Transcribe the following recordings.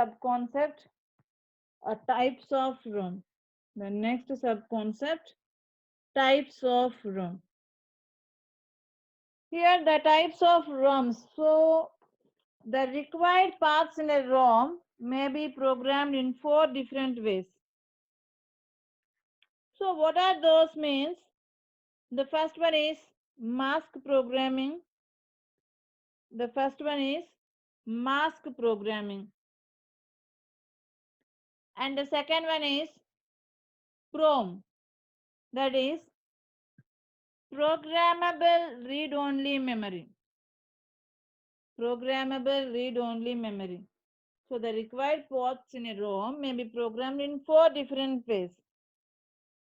subconcept, types of ROM. The next subconcept, types of ROM. Here the types of ROMs. So the required paths in a ROM may be programmed in 4 different ways. So what are those means? The first one is mask programming. The first one is mask programming. And the second one is PROM, that is programmable read-only memory. Programmable read-only memory. So the required paths in a ROM may be programmed in 4 different ways.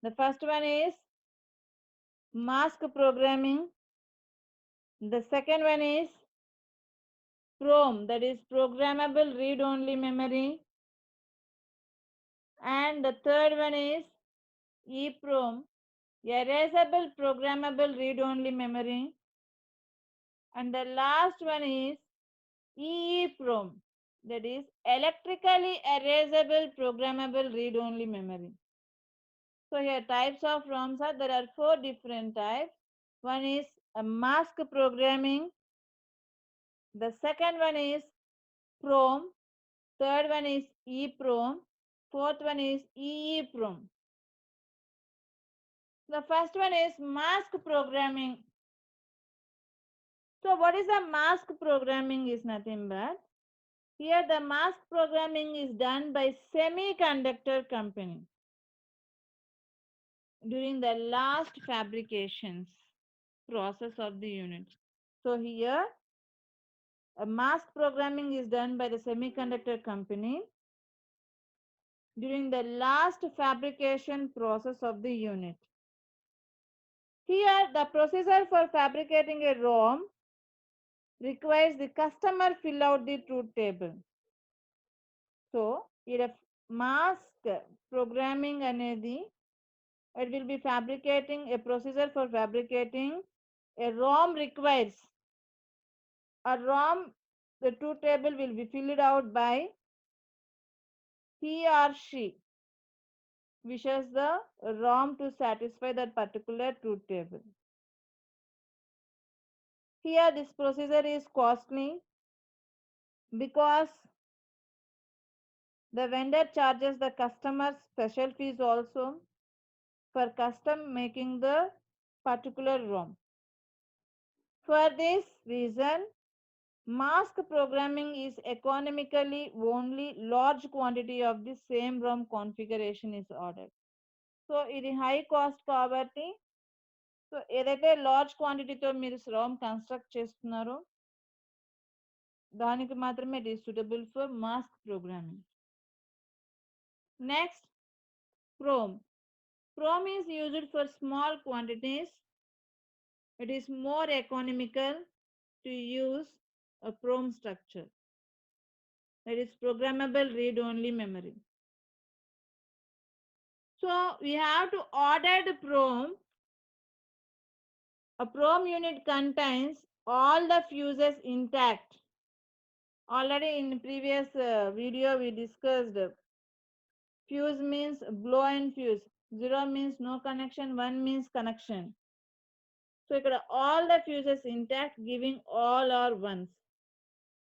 The first one is mask programming. The second one is PROM, that is programmable read-only memory. And the third one is EEPROM, erasable programmable read-only memory. And the last one is EEPROM, that is electrically erasable programmable read-only memory. So here types of ROMs are, there are 4 different types. One is a mask programming. The second one is PROM. Third one is EEPROM. Fourth one is EEPROM. The first one is mask programming. So what is the mask programming is nothing but, here the mask programming is done by semiconductor company during the last fabrications process of the unit. So here a mask programming is done by the semiconductor company during the last fabrication process of the unit. Here the procedure for fabricating a ROM requires the customer fill out the truth table. So here mask programming అనేది, it will be fabricating a procedure for fabricating a ROM requires a ROM, the truth table will be filled out by he or she wishes the ROM to satisfy that particular truth table. Here this procedure is costly because the vendor charges the customer special fees also for custom making the particular ROM. For this reason, mask programming is economically only large quantity of the same ROM configuration is ordered. So ఇది high cost కాబట్టి, so ఏదైతే large క్వాంటిటీతో మీరు ROM construct చేస్తున్నారో దానికి మాత్రమే it is suitable for mask programming. Next, PROM. PROM is used for small quantities. It is more economical to use a PROM structure, that is programmable read-only memory. So we have to order the PROM. A PROM unit contains all the fuses intact. Already in previous video we discussed fuse means blow and fuse. 0 means no connection, 1 means connection. So ఇక్కడ all the fuses intact, giving all are ones,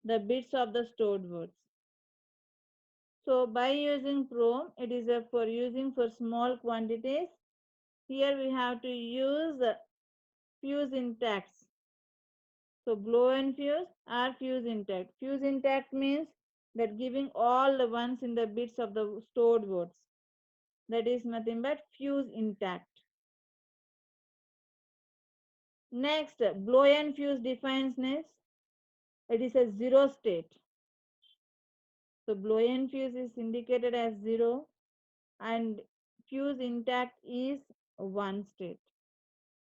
the bits of the stored words. So by using PROM, it is for using for small quantities. Here we have to use fuse intacts. So blow and fuse are fuse intact. Fuse intact means that giving all the ones in the bits of the stored words. That is nothing but fuse intact. Next, blow and fuse defines next. It is a 0 state. So blow and fuse is indicated as 0 and fuse intact is 1 state.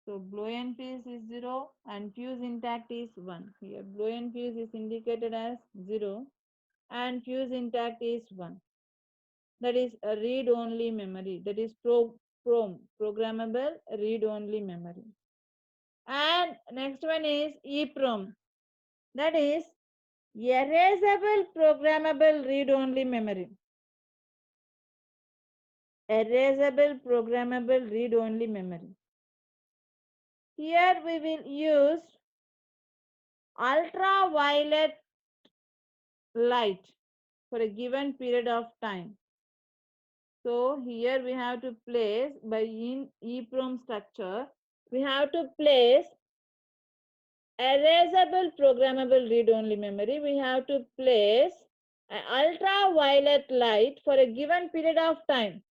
So blow and fuse is 0 and fuse intact is 1. Here blow and fuse is indicated as 0 and fuse intact is 1. That is a read-only memory. That is PROM, programmable read-only memory. And next one is EEPROM. That is Erasable programmable read-only memory. Erasable programmable read-only memory. Here we will use ultraviolet light for a given period of time. So here we have to place by in EEPROM structure, we have to place erasable programmable read-only memory. We have to place ultraviolet light for a given period of time.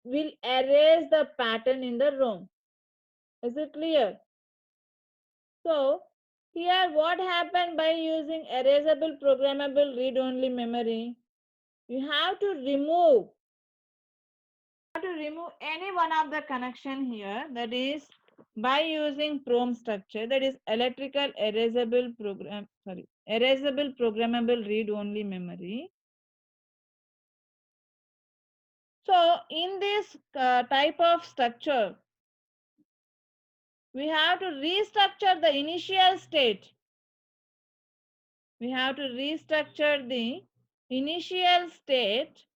Will erase the pattern in the ROM. Is it clear? So here what happened by using erasable programmable read-only memory? You have to remove any one of the connection here, that is by using PROM structure, that is electrical erasable programmable read only memory. So in this type of structure, we have to restructure the initial state. We have to restructure the initial state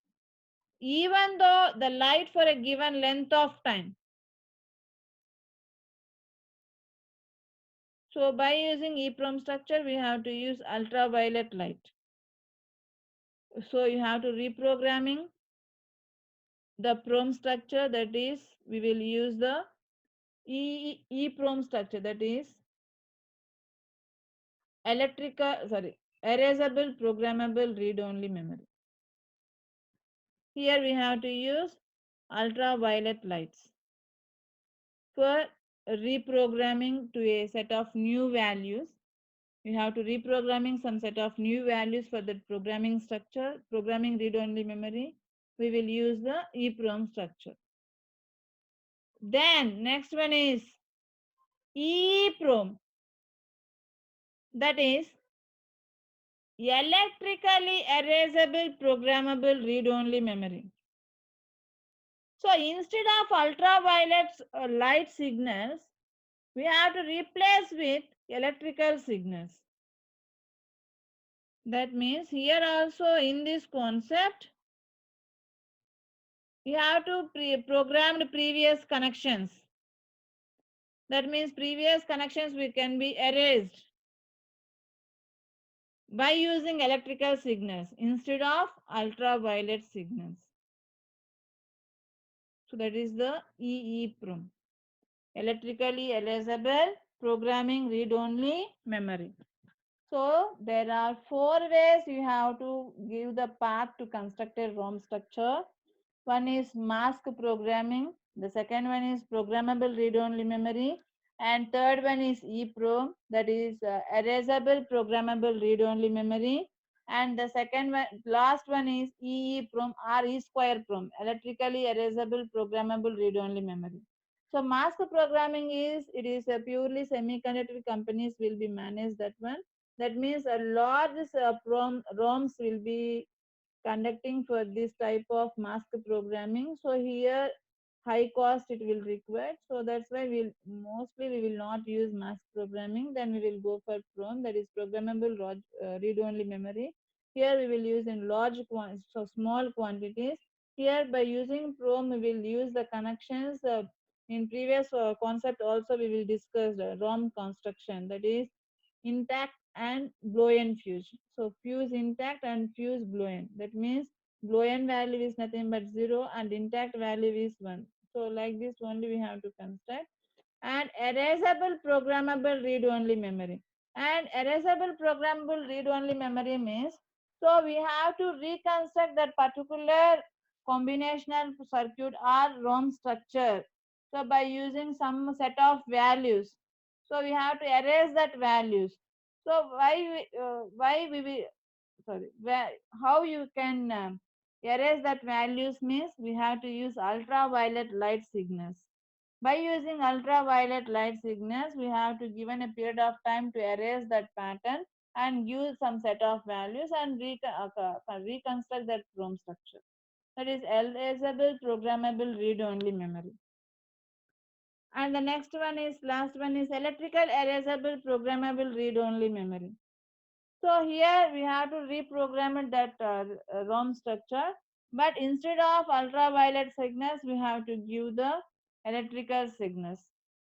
even though the light for a given length of time. So by using EEPROM structure, we have to use ultraviolet light. So you have to reprogramming the PROM structure, that is we will use the EEPROM structure, that is erasable programmable read only memory. Here we have to use ultraviolet lights for reprogramming to a set of new values. We have to reprogramming some set of new values for the programming structure, programming read only memory. We will use the EEPROM structure. Then next one is EEPROM, that is electrically erasable programmable read only memory. So instead of ultraviolet light signals, we have to replace with electrical signals. That means here also in this concept, we have to program the previous connections. That means previous connections we can be erased by using electrical signals instead of ultraviolet signals. So that is the EEPROM, electrically erasable programming read only memory. So there are 4 ways you have to give the path to construct a ROM structure. One is mask programming, the second one is programmable read only memory, and third one is EEPROM, that is erasable programmable read only memory, and the second one, last one is EEPROM or E square PROM, electrically erasable programmable read only memory. So mask programming is, it is a purely semiconductor companies will be managed that one. That means a large ROMs will be conducting for this type of mask programming. So here high cost it will require. So that's why we will not use mask programming. Then we will go for PROM, that is programmable read only memory. Here we will use in so small quantities. Here by using PROM we will use the connections. In previous concept also we will discuss ROM construction, that is intact and Boolean fuse. So fuse intact and fuse Boolean. That means Boolean value is nothing but 0 and intact value is 1. So like this only we have to construct. And erasable programmable read-only memory. And erasable programmable read-only memory means, so we have to reconstruct that particular combinational circuit or ROM structure. So by using some set of values, so we have to erase that values. So why we will sorry where, how you can erase that values means we have to use ultraviolet light signals. By using ultraviolet light signals, we have to given a period of time to erase that pattern and give some set of values and reconstruct that PROM structure. That is erasable programmable read-only memory. And the next one is, last one is electrical erasable programmable read-only memory. So here we have to reprogram that ROM structure, but instead of ultraviolet signals, we have to give the electrical signals.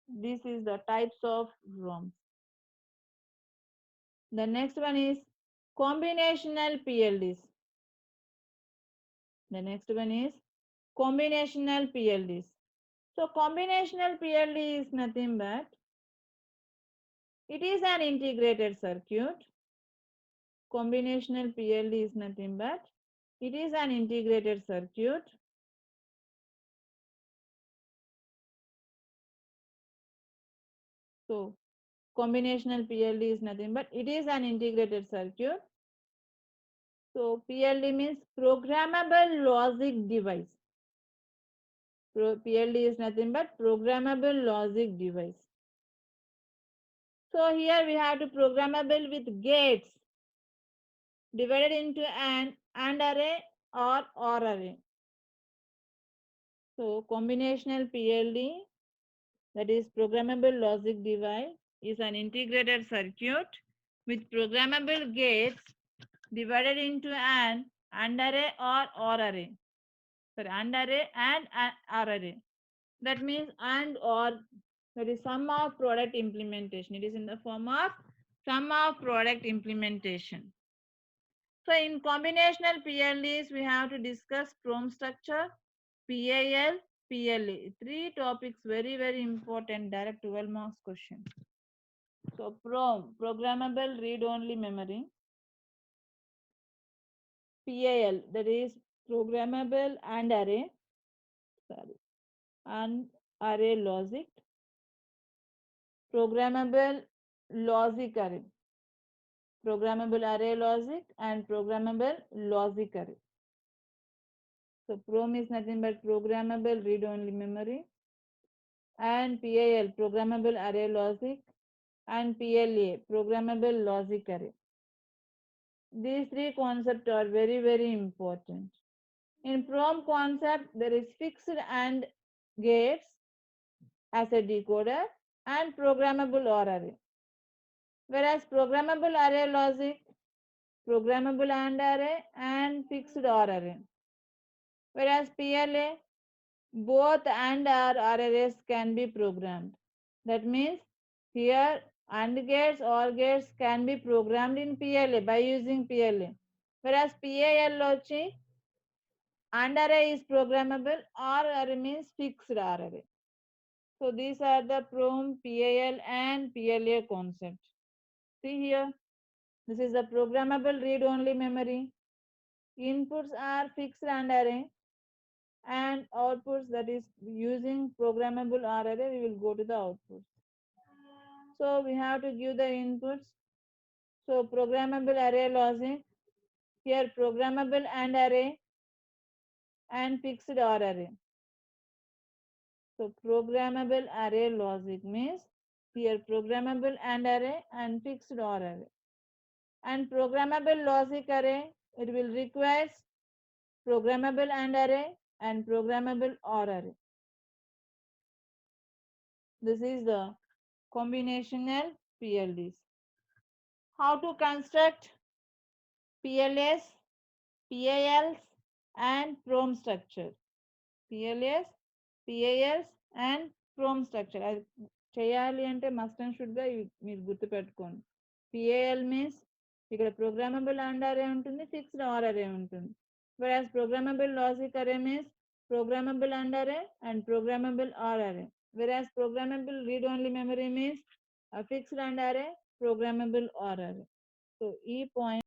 This is the types of ROMs. The next one is combinational PLDs. The next one is combinational PLDs. So combinational PLD is nothing but it is an integrated circuit. Combinational PLD is nothing but it is an integrated circuit. So combinational PLD is nothing but it is an integrated circuit. So PLD means programmable logic device. PLD is nothing but programmable logic device. So here we have to programmable with gates divided into an AND array or OR array. So combinational PLD, that is programmable logic device, is an integrated circuit with programmable gates divided into an AND array or OR array. Sorry, AND array and an OR array. That means AND OR, that is sum of product implementation. It is in the form of sum of product implementation. So in combinational PLDs, we have to discuss PROM structure, PAL, PLA. Three topics very important, direct 12 marks question. So PROM, programmable read-only memory. PAL, that is programmable and array. Sorry, and array logic. Programmable logic array. Programmable array logic and programmable logic array. So PROM is nothing but programmable read-only memory, and PAL, programmable array logic, and PLA, programmable logic array. These three concepts are very important. In PROM concept, there is fixed AND gates as a decoder and programmable OR array. Whereas programmable array logic, programmable AND array and fixed OR array. Whereas PLA, both AND or OR arrays can be programmed. That means here AND gates or gates can be programmed in PLA by using PLA. Whereas PAL logic AND array is programmable, OR array means fixed OR array. So these are the PROM, PAL and PLA concepts. See here, this is the programmable read-only memory. Inputs are fixed AND array and outputs, that is using programmable OR array, we will go to the outputs. So we have to give the inputs. So programmable array logic, here programmable AND array and fixed OR array. So programmable array logic means here programmable AND array and fixed OR array. And programmable logic array, it will require programmable AND array and programmable OR array. This is the combinational PLDs. How to construct PLAs, PALs and PROM structure. PLAs, PALs and PROM structure. అది చేయాలి అంటే must and షుడ్గా మీరు గుర్తుపెట్టుకోండి. PAL means ఇక్కడ programmable AND array ఉంటుంది, fixed OR array ఉంటుంది. Whereas programmable logic array means programmable AND array and programmable OR array. Whereas programmable read-only memory means a fixed AND array, programmable OR array. So ఈ point